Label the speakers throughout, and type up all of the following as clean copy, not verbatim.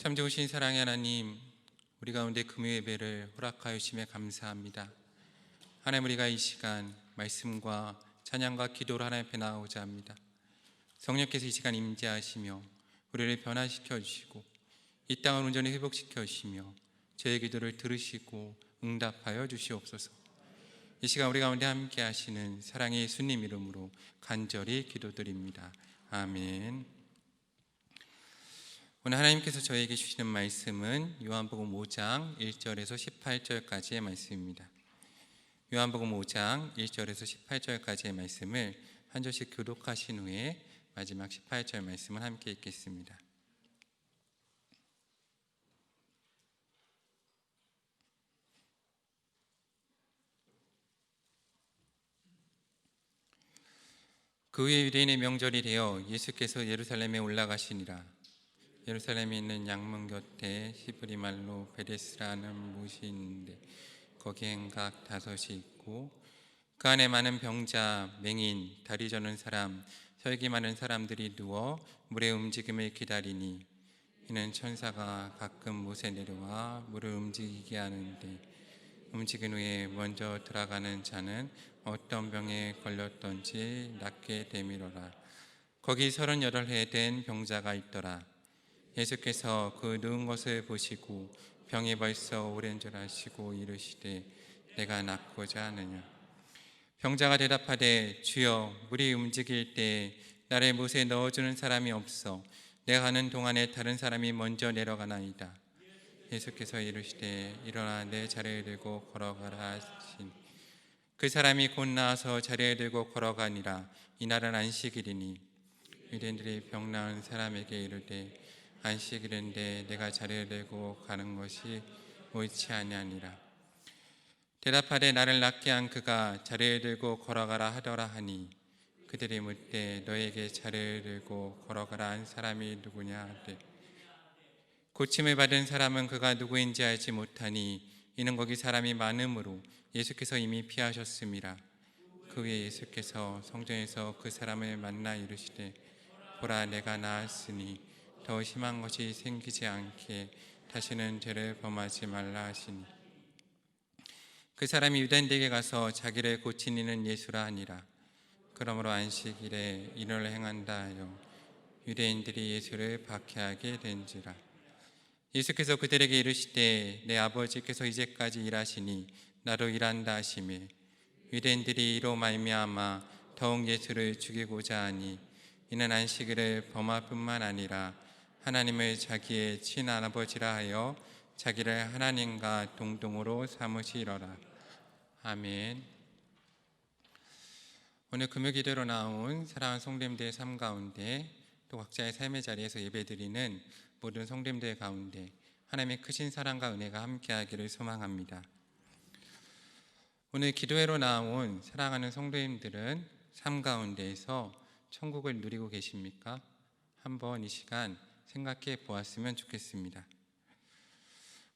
Speaker 1: 참 좋으신 사랑의 하나님, 우리 가운데 금요 예배를 허락하여 주심에 감사합니다. 하나님, 우리가 이 시간 말씀과 찬양과 기도로 하나님 앞에 나오자 합니다. 성령께서 이 시간 임재하시며 우리를 변화시켜 주시고 이 땅을 온전히 회복시켜 주시며 저의 기도를 들으시고 응답하여 주시옵소서. 이 시간 우리 가운데 함께 하시는 사랑의 예수님 이름으로 간절히 기도드립니다. 아멘. 오늘 하나님께서 저에게 주시는 말씀은 요한복음 5장 1절에서 18절까지의 말씀입니다. 요한복음 5장 1절에서 18절까지의 말씀을 한 절씩 교독하신 후에 마지막 18절 말씀을 함께 읽겠습니다. 그 후에 유대인의 명절이 되어 예수께서 예루살렘에 올라가시니라. 예루살렘에 있는 양문 곁에 히브리 말로 베데스라는 못이 있는데 거기에 행각 5이 있고 그 안에 많은 병자, 맹인, 다리 저는 사람, 혈기 많은 사람들이 누워 물의 움직임을 기다리니 이는 천사가 가끔 못에 내려와 물을 움직이게 하는데 움직인 후에 먼저 들어가는 자는 어떤 병에 걸렸던지 낫게 되밀어라. 거기 38해 된 병자가 있더라. 예수께서 그 누운 것을 보시고 병이 벌써 오랜 줄 아시고 이르시되 내가 낫고자 하느냐. 병자가 대답하되 주여, 물이 움직일 때 나를 못에 넣어주는 사람이 없어 내가 가는 동안에 다른 사람이 먼저 내려가나이다. 예수께서 이르시되 일어나 내 자리를 들고 걸어가라 하시니 그 사람이 곧 나와서 자리를 들고 걸어가니라. 이날은 안식일이니 유대인들이 병 나은 사람에게 이르되 안식일인데 내가 자리를 들고 가는 것이 옳지 아니하니라. 대답하되 나를 낫게 한 그가 자리를 들고 걸어가라 하더라 하니 그들이 묻되 너에게 자리를 들고 걸어가라 한 사람이 누구냐 하되 고침을 받은 사람은 그가 누구인지 알지 못하니 이는 거기 사람이 많음으로 예수께서 이미 피하셨음이라. 그 후에 예수께서 성전에서 그 사람을 만나 이르시되 보라, 내가 나았으니 더 심한 것이 생기지 않게 다시는 죄를 범하지 말라 하시니 그 사람이 유대인들에게 가서 자기를 고친 이는 예수라 하니라. 그러므로 안식일에 이를 행한다 하여 유대인들이 예수를 박해하게 된지라. 예수께서 그들에게 이르시되 내 아버지께서 이제까지 일하시니 나도 일한다 하시매 유대인들이 이로 말미암아 더욱 예수를 죽이고자 하니 이는 안식일을 범할 뿐만 아니라 하나님을 자기의 친아버지라 하여 자기를 하나님과 동등으로 삼으시려라. 아멘. 오늘 금요기도로 나온 사랑하는 성도님들의 삶 가운데 또 각자의 삶의 자리에서 예배드리는 모든 성도님들 가운데 하나님의 크신 사랑과 은혜가 함께하기를 소망합니다. 오늘 기도회로 나온 사랑하는 성도님들은 삶 가운데에서 천국을 누리고 계십니까? 한번 이 시간 생각해 보았으면 좋겠습니다.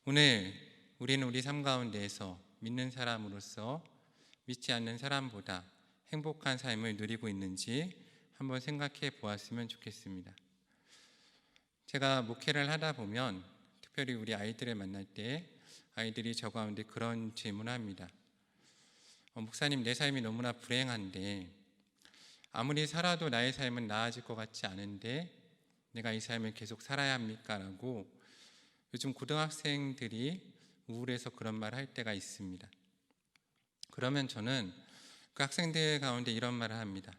Speaker 1: 오늘 우리는 우리 삶 가운데에서 믿는 사람으로서 믿지 않는 사람보다 행복한 삶을 누리고 있는지 한번 생각해 보았으면 좋겠습니다. 제가 목회를 하다 보면 특별히 우리 아이들을 만날 때 아이들이 저 가운데 그런 질문을 합니다. 목사님, 내 삶이 너무나 불행한데 아무리 살아도 나의 삶은 나아질 것 같지 않은데 내가 이 삶을 계속 살아야 합니까? 라고 요즘 고등학생들이 우울해서 그런 말 할 때가 있습니다. 그러면 저는 그 학생들 가운데 이런 말을 합니다.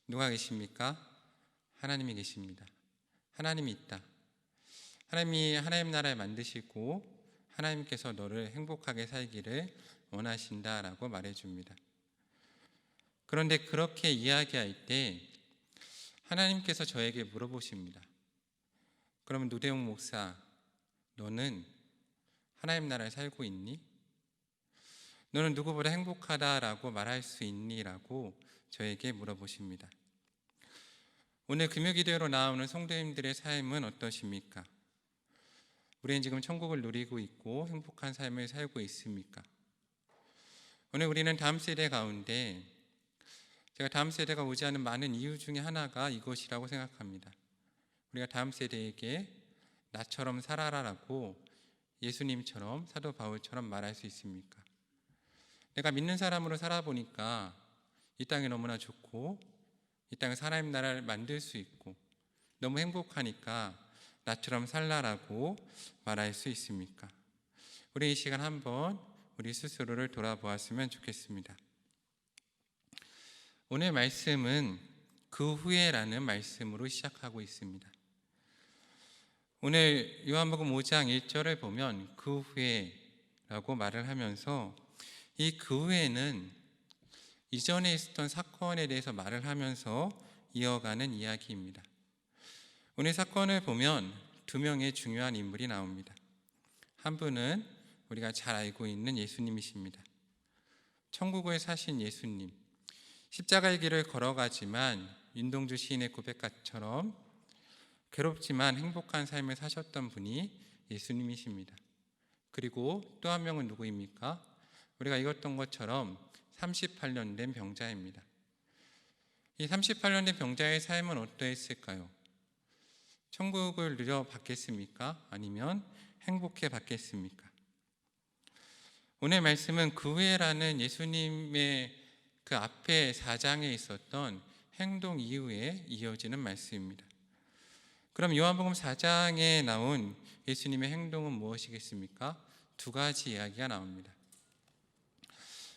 Speaker 1: 누가 계십니까? 하나님이 계십니다. 하나님이 있다. 하나님이 하나님 나라를 만드시고 하나님께서 너를 행복하게 살기를 원하신다라고 말해줍니다. 그런데 그렇게 이야기할 때 하나님께서 저에게 물어보십니다. 그러면 노대웅 목사, 너는 하나님 나라에 살고 있니? 너는 누구보다 행복하다라고 말할 수 있니? 라고 저에게 물어보십니다. 오늘 금요기도회로 나오는 성도님들의 삶은 어떠십니까? 우리는 지금 천국을 누리고 있고 행복한 삶을 살고 있습니까? 오늘 우리는 다음 세대 가운데 제가 다음 세대가 오지 않은 많은 이유 중에 하나가 이것이라고 생각합니다. 우리가 다음 세대에게 나처럼 살아라라고 예수님처럼 사도 바울처럼 말할 수 있습니까? 내가 믿는 사람으로 살아보니까 이 땅이 너무나 좋고 이 땅에서 하나님 나라를 만들 수 있고 너무 행복하니까 나처럼 살라라고 말할 수 있습니까? 우리 이 시간 한번 우리 스스로를 돌아보았으면 좋겠습니다. 오늘 말씀은 그 후에라는 말씀으로 시작하고 있습니다. 오늘 요한복음 5장 1절을 보면 그 후에라고 말을 하면서 이 그 후에는 이전에 있었던 사건에 대해서 말을 하면서 이어가는 이야기입니다. 오늘 사건을 보면 두 명의 중요한 인물이 나옵니다. 한 분은 우리가 잘 알고 있는 예수님이십니다. 천국을 사신 예수님, 십자가의 길을 걸어가지만 윤동주 시인의 고백처럼 괴롭지만 행복한 삶을 사셨던 분이 예수님이십니다. 그리고 또 한 명은 누구입니까? 우리가 읽었던 것처럼 38년 된 병자입니다. 이 38년 된 병자의 삶은 어떠했을까요? 천국을 누려받겠습니까? 아니면 행복해 받겠습니까? 오늘 말씀은 그 후에라는 예수님의 그 앞에 4장에 있었던 행동 이후에 이어지는 말씀입니다. 그럼 요한복음 4장에 나온 예수님의 행동은 무엇이겠습니까? 두 가지 이야기가 나옵니다.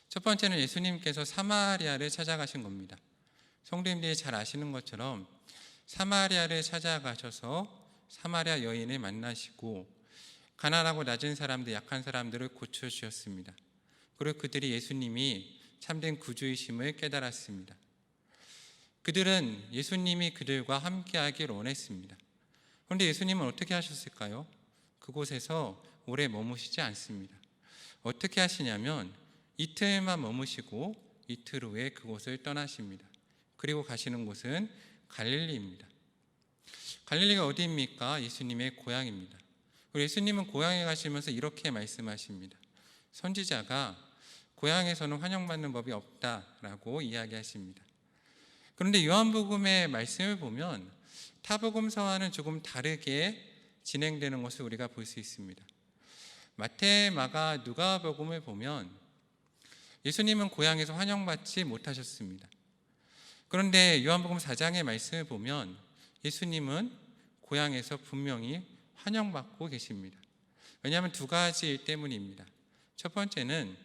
Speaker 1: 첫 번째는 예수님께서 사마리아를 찾아가신 겁니다. 성도님들이 잘 아시는 것처럼 사마리아를 찾아가셔서 사마리아 여인을 만나시고 가난하고 낮은 사람들, 약한 사람들을 고쳐주셨습니다. 그리고 그들이 예수님이 참된 구주이심을 깨달았습니다. 그들은 예수님이 그들과 함께하길 원했습니다. 그런데 예수님은 어떻게 하셨을까요? 그곳에서 오래 머무시지 않습니다. 어떻게 하시냐면 이틀만 머무시고 이틀 후에 그곳을 떠나십니다. 그리고 가시는 곳은 갈릴리입니다. 갈릴리가 어디입니까? 예수님의 고향입니다. 예수님은 고향에 가시면서 이렇게 말씀하십니다. 선지자가 고향에서는 환영받는 법이 없다라고 이야기하십니다. 그런데 요한복음의 말씀을 보면 타복음서와는 조금 다르게 진행되는 것을 우리가 볼 수 있습니다. 마태, 마가, 누가복음을 보면 예수님은 고향에서 환영받지 못하셨습니다. 그런데 요한복음 4장의 말씀을 보면 예수님은 고향에서 분명히 환영받고 계십니다. 왜냐하면 두 가지 일 때문입니다. 첫 번째는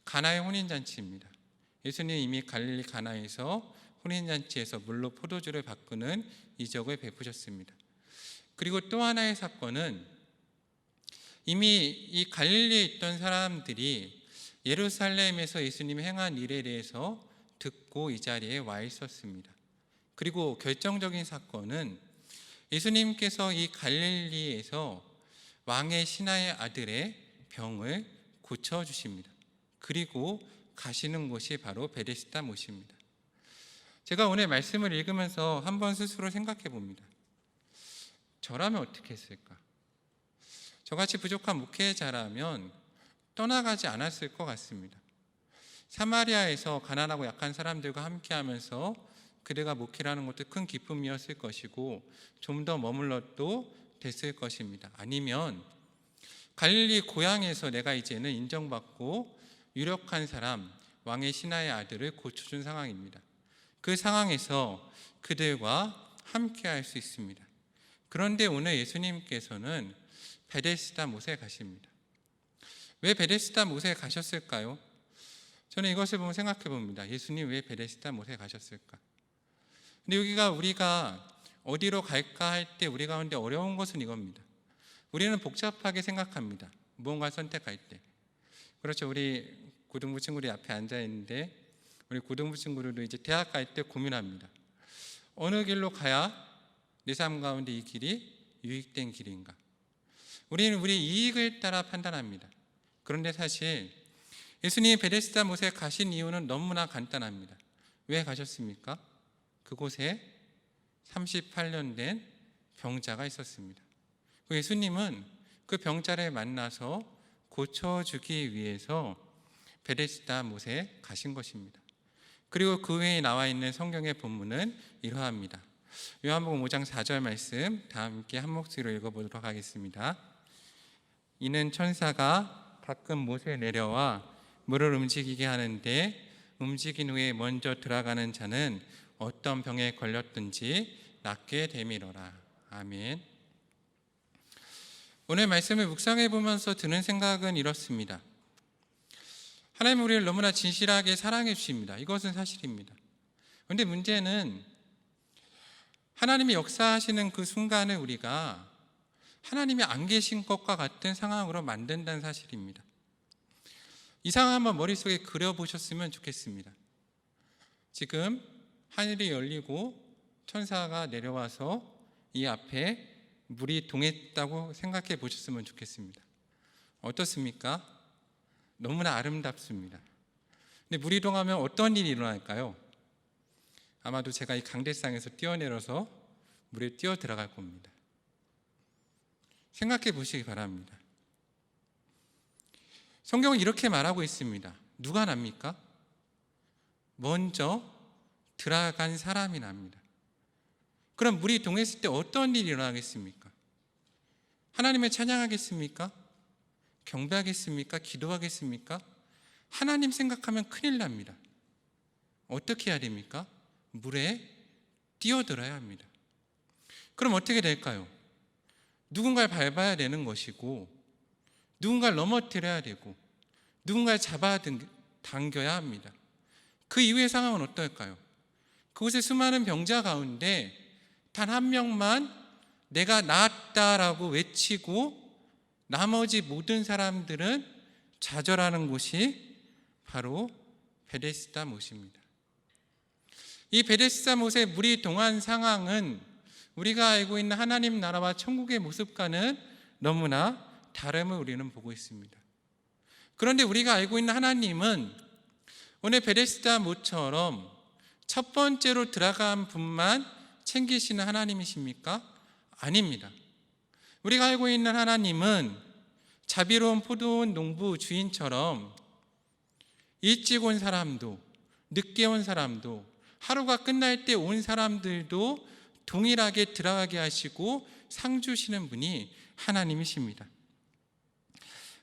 Speaker 1: 가나의 혼인잔치입니다. 예수님이 이미 갈릴리 가나에서 혼인잔치에서 물로 포도주를 바꾸는 이적을 베푸셨습니다. 그리고 또 하나의 사건은 이미 이 갈릴리에 있던 사람들이 예루살렘에서 예수님이 행한 일에 대해서 듣고 이 자리에 와 있었습니다. 그리고 결정적인 사건은 예수님께서 이 갈릴리에서 왕의 신하의 아들의 병을 고쳐주십니다. 그리고 가시는 곳이 바로 베데스다 못입니다. 제가 오늘 말씀을 읽으면서 한번 스스로 생각해 봅니다. 저라면 어떻게 했을까? 저같이 부족한 목회자라면 떠나가지 않았을 것 같습니다. 사마리아에서 가난하고 약한 사람들과 함께하면서 그대가 목회를 하는 것도 큰 기쁨이었을 것이고 좀 더 머물러도 됐을 것입니다. 아니면 갈릴리 고향에서 내가 이제는 인정받고 유력한 사람, 왕의 신하의 아들을 고쳐준 상황입니다. 그 상황에서 그들과 함께할 수 있습니다. 그런데 오늘 예수님께서는 베데스다 못에 가십니다. 왜 베데스다 못에 가셨을까요? 저는 이것을 보면 생각해 봅니다. 예수님 왜 베데스다 못에 가셨을까? 근데 여기가 우리가 어디로 갈까 할 때 우리 가운데 어려운 것은 이겁니다. 우리는 복잡하게 생각합니다. 무언가 선택할 때. 그렇죠. 우리 고등부 친구들이 앞에 앉아 있는데 우리 고등부 친구들도 이제 대학 갈 때 고민합니다. 어느 길로 가야 내 삶 가운데 이 길이 유익된 길인가? 우리는 우리 이익을 따라 판단합니다. 그런데 사실 예수님이 베데스다 못에 가신 이유는 너무나 간단합니다. 왜 가셨습니까? 그곳에 38년 된 병자가 있었습니다. 예수님은 그 병자를 만나서 고쳐주기 위해서 베데스다 못에 가신 것입니다. 그리고 그 외에 나와 있는 성경의 본문은 이러합니다. 요한복음 5장 4절 말씀 다 함께 한 목소리로 읽어보도록 하겠습니다. 이는 천사가 가끔 못에 내려와 물을 움직이게 하는데 움직인 후에 먼저 들어가는 자는 어떤 병에 걸렸든지 낫게 되미러라. 아멘. 오늘 말씀을 묵상해 보면서 드는 생각은 이렇습니다. 하나님은 우리를 너무나 진실하게 사랑해 주십니다. 이것은 사실입니다. 그런데 문제는 하나님이 역사하시는 그 순간을 우리가 하나님이 안 계신 것과 같은 상황으로 만든다는 사실입니다. 이 상황 한번 머릿속에 그려보셨으면 좋겠습니다. 지금 하늘이 열리고 천사가 내려와서 이 앞에 물이 동했다고 생각해 보셨으면 좋겠습니다. 어떻습니까? 너무나 아름답습니다. 근데 물이 동하면 어떤 일이 일어날까요? 아마도 제가 이 강대상에서 뛰어내려서 물에 뛰어 들어갈 겁니다. 생각해 보시기 바랍니다. 성경은 이렇게 말하고 있습니다. 누가 납니까? 먼저 들어간 사람이 납니다. 그럼 물이 동했을 때 어떤 일이 일어나겠습니까? 하나님을 찬양하겠습니까? 경배하겠습니까? 기도하겠습니까? 하나님 생각하면 큰일 납니다. 어떻게 해야 됩니까? 물에 뛰어들어야 합니다. 그럼 어떻게 될까요? 누군가를 밟아야 되는 것이고, 누군가를 넘어뜨려야 되고, 누군가를 당겨야 합니다. 그 이후의 상황은 어떨까요? 그곳에 수많은 병자 가운데 단 한 명만 내가 나았다라고 외치고 나머지 모든 사람들은 좌절하는 곳이 바로 베데스다 못입니다. 이 베데스다 못에 물이 동한 상황은 우리가 알고 있는 하나님 나라와 천국의 모습과는 너무나 다름을 우리는 보고 있습니다. 그런데 우리가 알고 있는 하나님은 오늘 베데스다 못처럼 첫 번째로 들어간 분만 챙기시는 하나님이십니까? 아닙니다. 우리가 알고 있는 하나님은 자비로운 포도원 농부 주인처럼 일찍 온 사람도 늦게 온 사람도 하루가 끝날 때 온 사람들도 동일하게 들어가게 하시고 상 주시는 분이 하나님이십니다.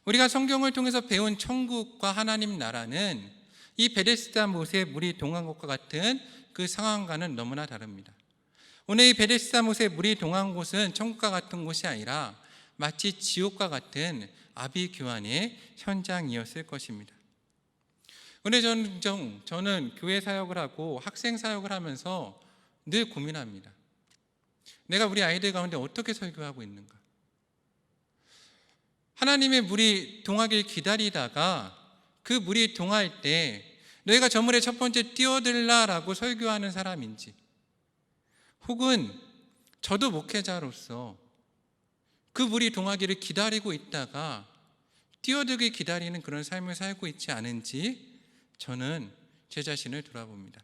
Speaker 1: 우리가 성경을 통해서 배운 천국과 하나님 나라는 이 베데스다 못에 물이 동한 것과 같은 그 상황과는 너무나 다릅니다. 오늘 이 베데스다 못에 물이 동한 곳은 천국과 같은 곳이 아니라 마치 지옥과 같은 아비규환의 현장이었을 것입니다. 오늘 저는 교회 사역을 하고 학생 사역을 하면서 늘 고민합니다. 내가 우리 아이들 가운데 어떻게 설교하고 있는가? 하나님의 물이 동하길 기다리다가 그 물이 동할 때 너희가 저 물에 첫 번째 뛰어들라라고 설교하는 사람인지, 혹은 저도 목회자로서 그 물이 동하기를 기다리고 있다가 뛰어들기 기다리는 그런 삶을 살고 있지 않은지 저는 제 자신을 돌아봅니다.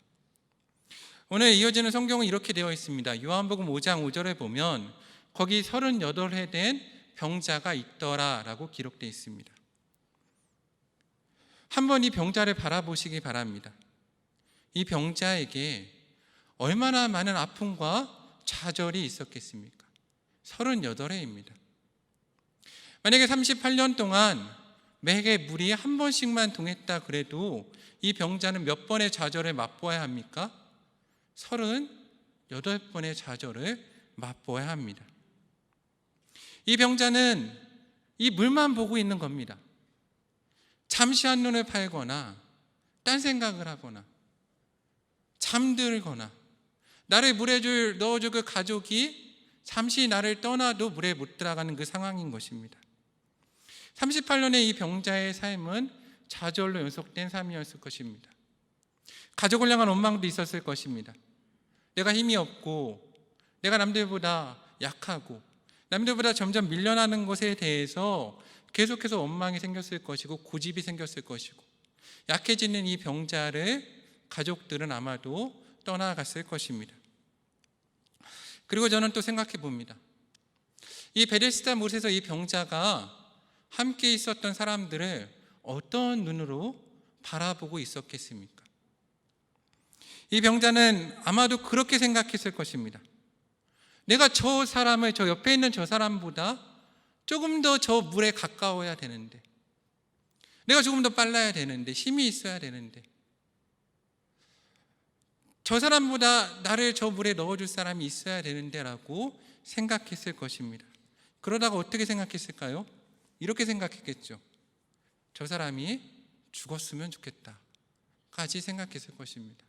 Speaker 1: 오늘 이어지는 성경은 이렇게 되어 있습니다. 요한복음 5장 5절에 보면 거기 38회 된 병자가 있더라 라고 기록되어 있습니다. 한번 이 병자를 바라보시기 바랍니다. 이 병자에게 얼마나 많은 아픔과 좌절이 있었겠습니까? 38회입니다. 만약에 38년 동안 매해 물이 한 번씩만 동했다 그래도 이 병자는 몇 번의 좌절을 맛보아야 합니까? 38번의 좌절을 맛보아야 합니다. 이 병자는 이 물만 보고 있는 겁니다. 잠시 한눈을 팔거나 딴 생각을 하거나 잠들거나 나를 물에 넣어줄 그 가족이 잠시 나를 떠나도 물에 못 들어가는 그 상황인 것입니다. 38년의 이 병자의 삶은 좌절로 연속된 삶이었을 것입니다. 가족을 향한 원망도 있었을 것입니다. 내가 힘이 없고 내가 남들보다 약하고 남들보다 점점 밀려나는 것에 대해서 계속해서 원망이 생겼을 것이고 고집이 생겼을 것이고 약해지는 이 병자를 가족들은 아마도 떠나갔을 것입니다. 그리고 저는 또 생각해 봅니다. 이 베데스다 못에서 이 병자가 함께 있었던 사람들을 어떤 눈으로 바라보고 있었겠습니까? 이 병자는 아마도 그렇게 생각했을 것입니다. 내가 저 사람을, 저 옆에 있는 저 사람보다 조금 더 저 물에 가까워야 되는데, 내가 조금 더 빨라야 되는데, 힘이 있어야 되는데, 저 사람보다 나를 저 물에 넣어줄 사람이 있어야 되는데 라고 생각했을 것입니다. 그러다가 어떻게 생각했을까요? 이렇게 생각했겠죠. 저 사람이 죽었으면 좋겠다 까지 생각했을 것입니다.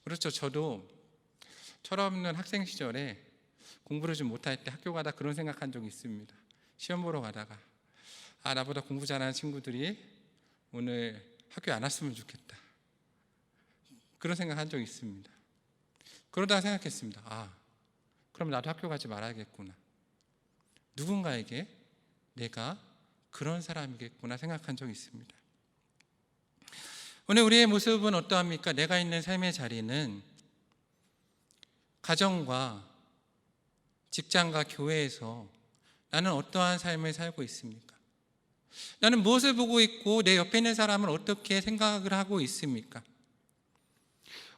Speaker 1: 그렇죠. 저도 철없는 학생 시절에 공부를 좀 못할 때 학교 가다 그런 생각한 적이 있습니다. 시험 보러 가다가 나보다 공부 잘하는 친구들이 오늘 학교에 안 왔으면 좋겠다, 그런 생각한 적이 있습니다. 그러다가 생각했습니다. 그럼 나도 학교 가지 말아야겠구나, 누군가에게 내가 그런 사람이겠구나 생각한 적이 있습니다. 오늘 우리의 모습은 어떠합니까? 내가 있는 삶의 자리는 가정과 직장과 교회에서 나는 어떠한 삶을 살고 있습니까? 나는 무엇을 보고 있고 내 옆에 있는 사람은 어떻게 생각을 하고 있습니까?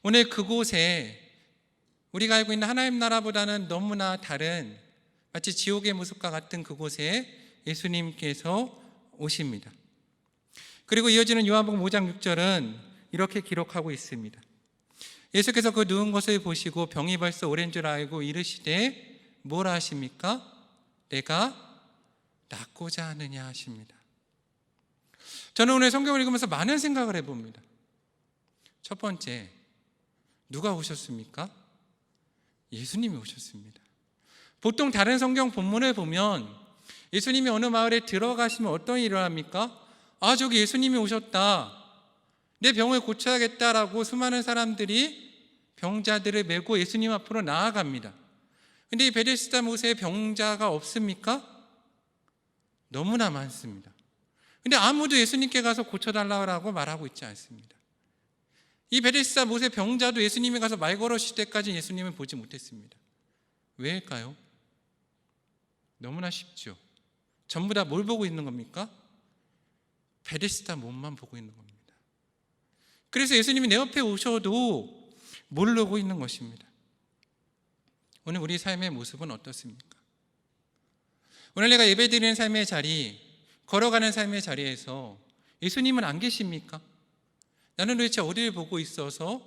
Speaker 1: 오늘 그곳에 우리가 알고 있는 하나님 나라보다는 너무나 다른, 마치 지옥의 모습과 같은 그곳에 예수님께서 오십니다. 그리고 이어지는 요한복음 5장 6절은 이렇게 기록하고 있습니다. 예수께서 그 누운 것을 보시고 병이 벌써 오랜 줄 알고 이르시되 뭐라 하십니까? 내가 낫고자 하느냐 하십니다. 저는 오늘 성경을 읽으면서 많은 생각을 해봅니다. 첫 번째, 누가 오셨습니까? 예수님이 오셨습니다. 보통 다른 성경 본문을 보면 예수님이 어느 마을에 들어가시면 어떤 일을 합니까? 저기 예수님이 오셨다, 내 병을 고쳐야겠다라고 수많은 사람들이 병자들을 메고 예수님 앞으로 나아갑니다. 근데 이 베데스다 못에 병자가 없습니까? 너무나 많습니다. 근데 아무도 예수님께 가서 고쳐달라고 말하고 있지 않습니다. 이 베데스다 못의 병자도 예수님이 가서 말 걸으실 때까지 예수님을 보지 못했습니다. 왜일까요? 너무나 쉽죠. 전부 다 뭘 보고 있는 겁니까? 베데스다 못만 보고 있는 겁니다. 그래서 예수님이 내 옆에 오셔도 모르고 있는 것입니다. 오늘 우리 삶의 모습은 어떻습니까? 오늘 내가 예배드리는 삶의 자리, 걸어가는 삶의 자리에서 예수님은 안 계십니까? 나는 도대체 어디를 보고 있어서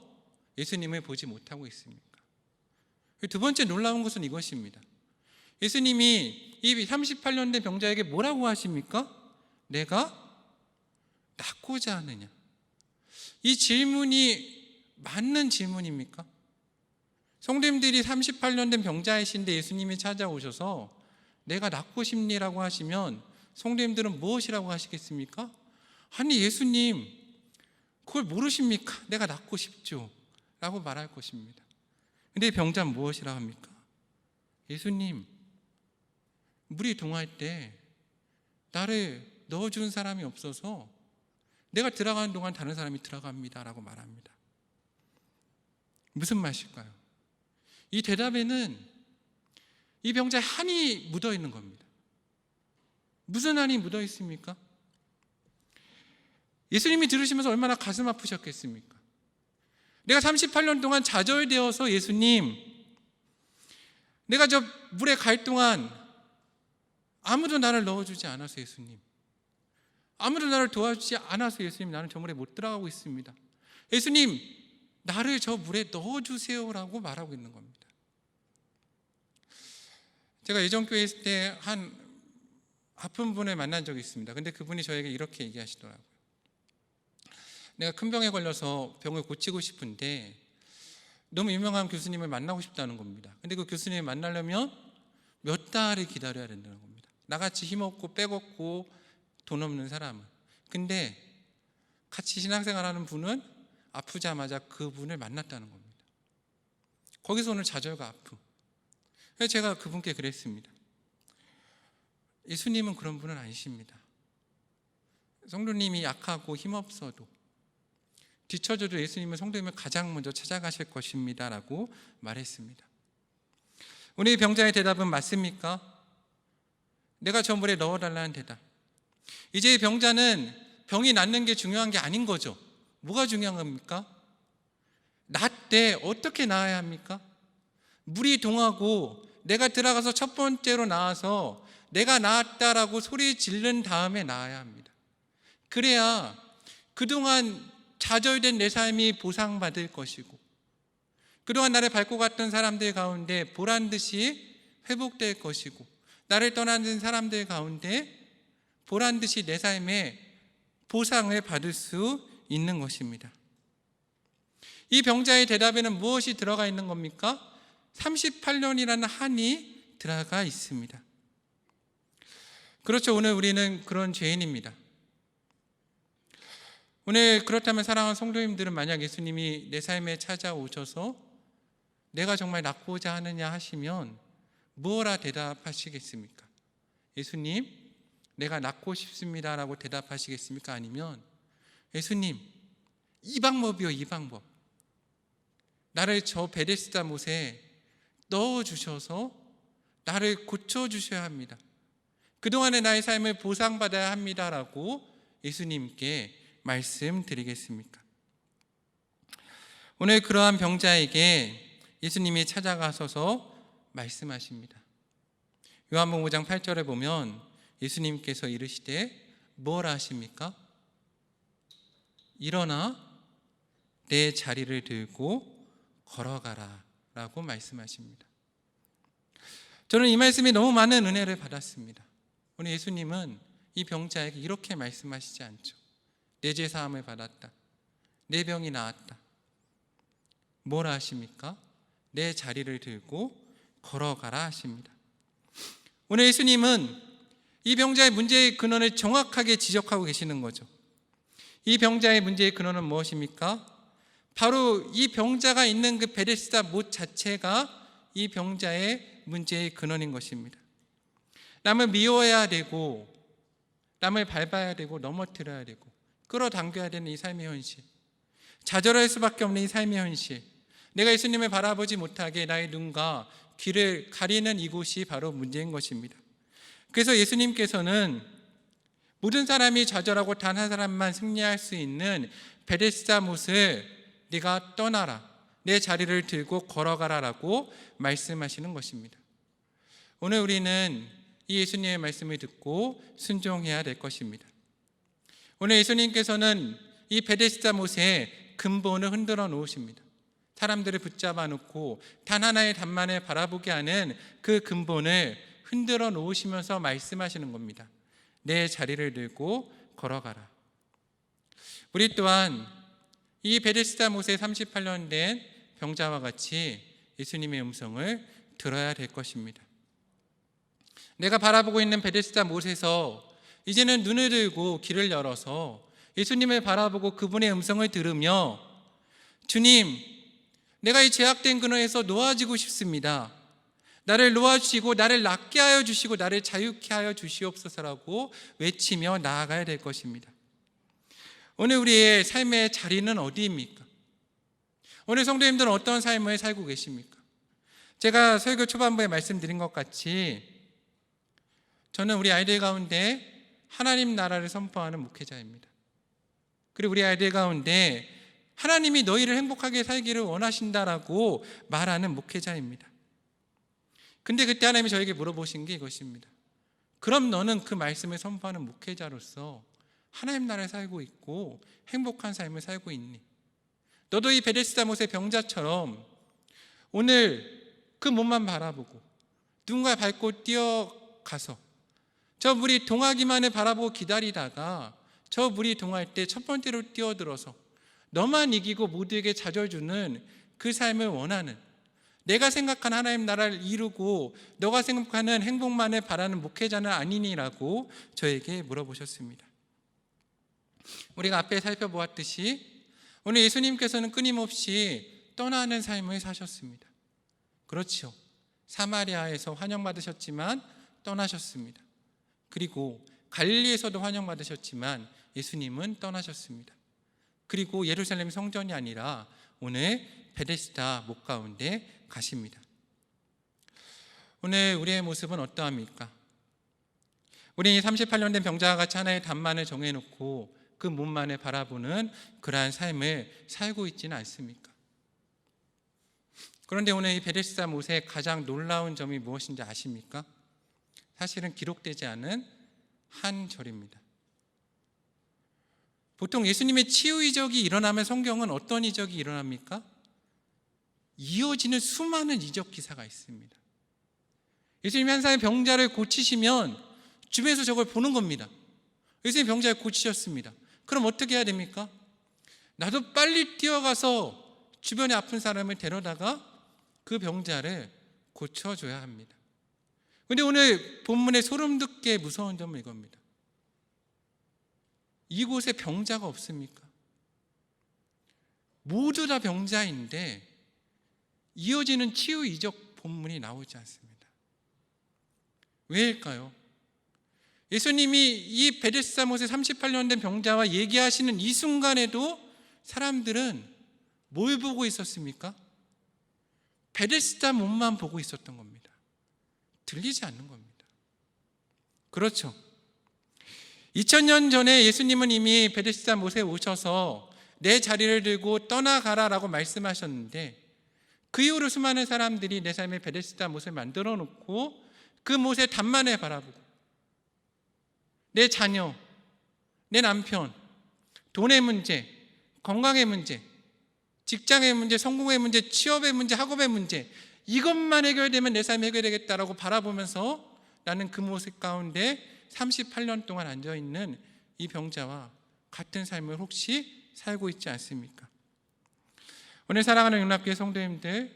Speaker 1: 예수님을 보지 못하고 있습니까? 두 번째 놀라운 것은 이것입니다. 예수님이 이 38년 된 병자에게 뭐라고 하십니까? 내가 낫고자 하느냐? 이 질문이 맞는 질문입니까? 성도님들이 38년 된 병자이신데 예수님이 찾아오셔서 내가 낫고 싶니라고 하시면 성도님들은 무엇이라고 하시겠습니까? 아니 예수님, 그걸 모르십니까? 내가 낫고 싶죠 라고 말할 것입니다. 근데 이 병자는 무엇이라고 합니까? 예수님, 물이 동할 때 나를 넣어준 사람이 없어서 내가 들어가는 동안 다른 사람이 들어갑니다 라고 말합니다. 무슨 말일까요? 이 대답에는 이 병자의 한이 묻어 있는 겁니다. 무슨 한이 묻어 있습니까? 예수님이 들으시면서 얼마나 가슴 아프셨겠습니까? 내가 38년 동안 좌절되어서 예수님, 내가 저 물에 갈 동안 아무도 나를 넣어주지 않아서 예수님, 아무도 나를 도와주지 않아서 예수님, 나는 저 물에 못 들어가고 있습니다. 예수님, 나를 저 물에 넣어주세요라고 말하고 있는 겁니다. 제가 예전 교회 있을 때 한 아픈 분을 만난 적이 있습니다. 근데 그분이 저에게 이렇게 얘기하시더라고요. 내가 큰 병에 걸려서 병을 고치고 싶은데 너무 유명한 교수님을 만나고 싶다는 겁니다. 근데 그 교수님을 만나려면 몇 달을 기다려야 된다는 겁니다. 나같이 힘없고 빼먹고 돈 없는 사람은. 근데 같이 신앙생활하는 분은 아프자마자 그분을 만났다는 겁니다. 거기서 오는 좌절과 아픔. 그래서 제가 그분께 그랬습니다. 예수님은 그런 분은 아니십니다. 성도님이 약하고 힘없어도 뒤처져도 예수님은 성도님을 가장 먼저 찾아가실 것입니다 라고 말했습니다. 오늘 이 병자의 대답은 맞습니까? 내가 저 물에 넣어달라는 대답. 이제 이 병자는 병이 낫는 게 중요한 게 아닌 거죠. 뭐가 중요한 겁니까? 낫되 어떻게 나아야 합니까? 물이 동하고 내가 들어가서 첫 번째로 나와서 내가 나았다라고 소리 지른 다음에 나아야 합니다. 그래야 그동안 좌절된 내 삶이 보상받을 것이고, 그동안 나를 밟고 갔던 사람들 가운데 보란듯이 회복될 것이고, 나를 떠나는 사람들 가운데 보란듯이 내 삶에 보상을 받을 수 있는 것입니다. 이 병자의 대답에는 무엇이 들어가 있는 겁니까? 38년이라는 한이 들어가 있습니다. 그렇죠. 오늘 우리는 그런 죄인입니다. 오늘 그렇다면 사랑하는 성도님들은 만약 예수님이 내 삶에 찾아오셔서 내가 정말 낫고자 하느냐 하시면 무엇라 대답하시겠습니까? 예수님, 내가 낫고 싶습니다라고 대답하시겠습니까? 아니면 예수님, 이 방법이요, 이 방법. 나를 저 베데스다 못에 넣어주셔서 나를 고쳐주셔야 합니다. 그동안의 나의 삶을 보상받아야 합니다라고 예수님께 말씀드리겠습니까? 오늘 그러한 병자에게 예수님이 찾아가셔서 말씀하십니다. 요한복음 5장 8절에 보면 예수님께서 이르시되 뭘 하십니까? 일어나 내 자리를 들고 걸어가라 라고 말씀하십니다. 저는 이 말씀이 너무 많은 은혜를 받았습니다. 오늘 예수님은 이 병자에게 이렇게 말씀하시지 않죠. 내 죄 사함을 받았다, 내 병이 나았다. 뭘 하십니까? 내 자리를 들고 걸어가라 하십니다. 오늘 예수님은 이 병자의 문제의 근원을 정확하게 지적하고 계시는 거죠. 이 병자의 문제의 근원은 무엇입니까? 바로 이 병자가 있는 그 베데스다 못 자체가 이 병자의 문제의 근원인 것입니다. 남을 미워해야 되고, 남을 밟아야 되고, 넘어뜨려야 되고, 끌어당겨야 되는 이 삶의 현실, 좌절할 수밖에 없는 이 삶의 현실, 내가 예수님을 바라보지 못하게 나의 눈과 귀를 가리는 이곳이 바로 문제인 것입니다. 그래서 예수님께서는 모든 사람이 좌절하고 단 한 사람만 승리할 수 있는 베데스다 못을 네가 떠나라, 내 자리를 들고 걸어가라라고 말씀하시는 것입니다. 오늘 우리는 이 예수님의 말씀을 듣고 순종해야 될 것입니다. 오늘 예수님께서는 이 베데스다 못의 근본을 흔들어 놓으십니다. 사람들을 붙잡아 놓고 단 하나의 단만을 바라보게 하는 그 근본을 흔들어 놓으시면서 말씀하시는 겁니다. 내 자리를 들고 걸어가라. 우리 또한 이 베데스다 못에 38년 된 병자와 같이 예수님의 음성을 들어야 될 것입니다. 내가 바라보고 있는 베데스다 못에서 이제는 눈을 들고 귀를 열어서 예수님을 바라보고 그분의 음성을 들으며, 주님, 내가 이 죄악된 근원에서 놓아지고 싶습니다. 나를 놓아주시고 나를 낫게 하여 주시고 나를 자유케 하여 주시옵소서라고 외치며 나아가야 될 것입니다. 오늘 우리의 삶의 자리는 어디입니까? 오늘 성도님들은 어떤 삶을 살고 계십니까? 제가 설교 초반부에 말씀드린 것 같이 저는 우리 아이들 가운데 하나님 나라를 선포하는 목회자입니다. 그리고 우리 아이들 가운데 하나님이 너희를 행복하게 살기를 원하신다라고 말하는 목회자입니다. 근데 그때 하나님이 저에게 물어보신 게 이것입니다. 그럼 너는 그 말씀을 선포하는 목회자로서 하나님 나라에 살고 있고 행복한 삶을 살고 있니? 너도 이 베데스다 못의 병자처럼 오늘 그 몸만 바라보고 누군가 밟고 뛰어가서 저 물이 동하기만을 바라보고 기다리다가 저 물이 동할 때 첫 번째로 뛰어들어서 너만 이기고 모두에게 좌절 주는 그 삶을 원하는, 내가 생각한 하나님 나라를 이루고 너가 생각하는 행복만을 바라는 목회자는 아니니라고 저에게 물어보셨습니다. 우리가 앞에 살펴보았듯이 오늘 예수님께서는 끊임없이 떠나는 삶을 사셨습니다. 그렇죠. 사마리아에서 환영받으셨지만 떠나셨습니다. 그리고 갈릴리에서도 환영받으셨지만 예수님은 떠나셨습니다. 그리고 예루살렘 성전이 아니라 오늘 베데스다 못 가운데 가십니다. 오늘 우리의 모습은 어떠합니까? 우리 38년 된 병자와 같이 하나의 단만을 정해놓고 그 몸만을 바라보는 그러한 삶을 살고 있지는 않습니까? 그런데 오늘 이 베데스다 못의 가장 놀라운 점이 무엇인지 아십니까? 사실은 기록되지 않은 한 절입니다. 보통 예수님의 치유 이적이 일어나면 성경은 어떤 이적이 일어납니까? 이어지는 수많은 이적 기사가 있습니다. 예수님이 한 사람의 병자를 고치시면 주변에서 저걸 보는 겁니다. 예수님이 병자를 고치셨습니다. 그럼 어떻게 해야 됩니까? 나도 빨리 뛰어가서 주변에 아픈 사람을 데려다가 그 병자를 고쳐줘야 합니다. 그런데 오늘 본문의 소름 돋게 무서운 점은 이겁니다. 이곳에 병자가 없습니까? 모두 다 병자인데 이어지는 치유 이적 본문이 나오지 않습니다. 왜일까요? 예수님이 이 베데스다 못에 38년 된 병자와 얘기하시는 이 순간에도 사람들은 뭘 보고 있었습니까? 베데스다 못만 보고 있었던 겁니다. 들리지 않는 겁니다. 그렇죠. 2000년 전에 예수님은 이미 베데스다 못에 오셔서 내 자리를 들고 떠나가라라고 말씀하셨는데 그 이후로 수많은 사람들이 내 삶의 베데스다 못을 만들어 놓고 그 못의 단만을 바라보고 내 자녀, 내 남편, 돈의 문제, 건강의 문제, 직장의 문제, 성공의 문제, 취업의 문제, 학업의 문제 이것만 해결되면 내 삶이 해결되겠다라고 바라보면서 나는 그 모습 가운데 38년 동안 앉아있는 이 병자와 같은 삶을 혹시 살고 있지 않습니까? 오늘 사랑하는 영락교회 성도님들,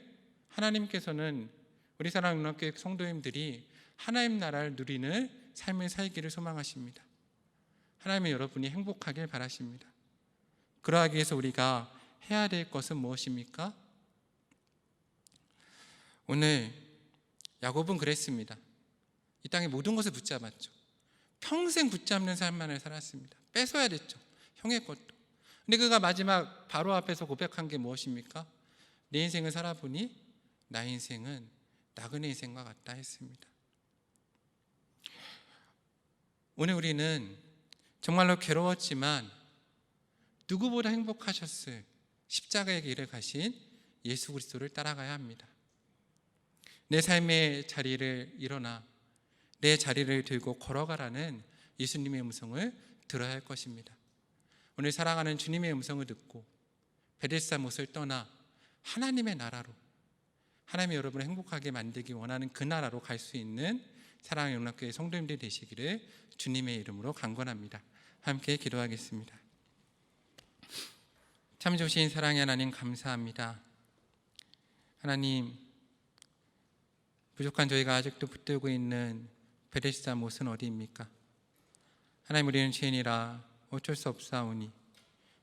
Speaker 1: 하나님께서는 우리 사랑하는 영락교회 성도님들이 하나님 나라를 누리는 삶을 살기를 소망하십니다. 하나님의 여러분이 행복하길 바라십니다. 그러하기 위해서 우리가 해야 될 것은 무엇입니까? 오늘 야곱은 그랬습니다. 이 땅의 모든 것을 붙잡았죠. 평생 붙잡는 삶만을 살았습니다. 뺏어야 됐죠. 형의 것도. 근데 그가 마지막 바로 앞에서 고백한 게 무엇입니까? 내 인생을 살아보니 나의 인생은 나그네 인생과 같다 했습니다. 오늘 우리는 정말로 괴로웠지만 누구보다 행복하셨을 십자가의 길을 가신 예수 그리스도를 따라가야 합니다. 내 삶의 자리를 일어나 내 자리를 들고 걸어가라는 예수님의 음성을 들어야 할 것입니다. 오늘 사랑하는 주님의 음성을 듣고 베데스다 못을 떠나 하나님의 나라로, 하나님이 여러분을 행복하게 만들기 원하는 그 나라로 갈 수 있는 사랑하는 영락교회 성도님들 되시기를 주님의 이름으로 간구합니다. 함께 기도하겠습니다. 참 좋으신 사랑의 하나님 감사합니다. 하나님, 부족한 저희가 아직도 붙들고 있는 베데스다 못은 어디입니까? 하나님, 우리는 죄인이라 어쩔 수 없사오니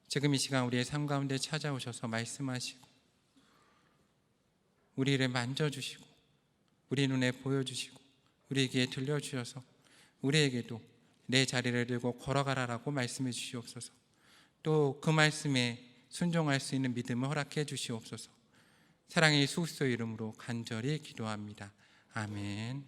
Speaker 1: 지금 이 시간 우리의 삶 가운데 찾아오셔서 말씀하시고 우리를 만져주시고 우리 눈에 보여주시고 우리에게 들려주셔서 우리에게도 내 자리를 들고 걸어가라라고 말씀해 주시옵소서. 또 그 말씀에 순종할 수 있는 믿음을 허락해 주시옵소서. 사랑의 예수 그리스도의 이름으로 간절히 기도합니다. 아멘.